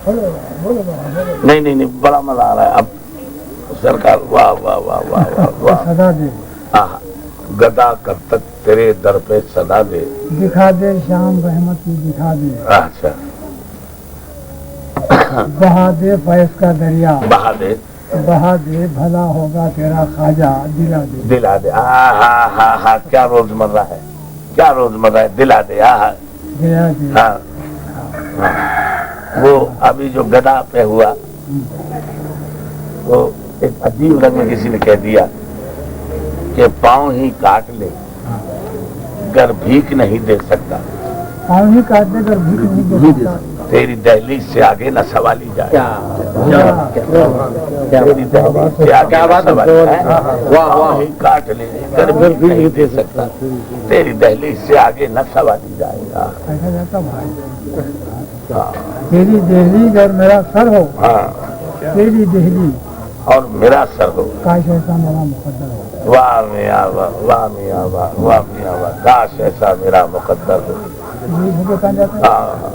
نہیں نہیں نہیں، بڑا مزہ آ رہا ہے اب سرکار، واہ واہ واہ واہ واہ واہ، صدا دے گدا کب تک تیرے در پہ صدا دے، دکھا دے شام رحمت کی دکھا دے، اچھا بہا دے فیض کا دریا، بہا دے بہا دے بھلا ہوگا تیرا خواجہ، دلا دے دلا دے، ہاں ہاں ہاں ہاں، کیا روز مرہ ہے، کیا روز مرہ ہے، دلا دے، ہاں دلا دے۔ ہاں ہاں۔ وہ ابھی جو گدا پہ ہوا وہ ایک عجیب رنگ میں کسی نے کہہ دیا کہ پاؤں ہی کاٹ لے گر بھیک نہیں دے سکتا، پاؤں ہی کاٹ دے کر بھیک نہیں دے سکتا، تیری دہلیز سے آگے نہ سوالی جائے، تیری دہلیز سے آگے نہ سوالی جائے، پاؤں ہی کاٹ لے گر بھیک نہیں دے سکتا، تیری دہلیز سے آگے نہ سوالی جائے گا۔ ایسا جاتا بھائی، ہاں تیری دہلی اگر میرا سر ہو، ہاں، تیری دہلی اور میرا سر ہو، کاش ایسا میرا مقدر ہو۔ واہ میاں واہ، واہ میاں واہ، واہ میاں واہ، کاش ایسا میرا مقدر ہو۔ یہ کہاں جاتا ہے؟ ہاں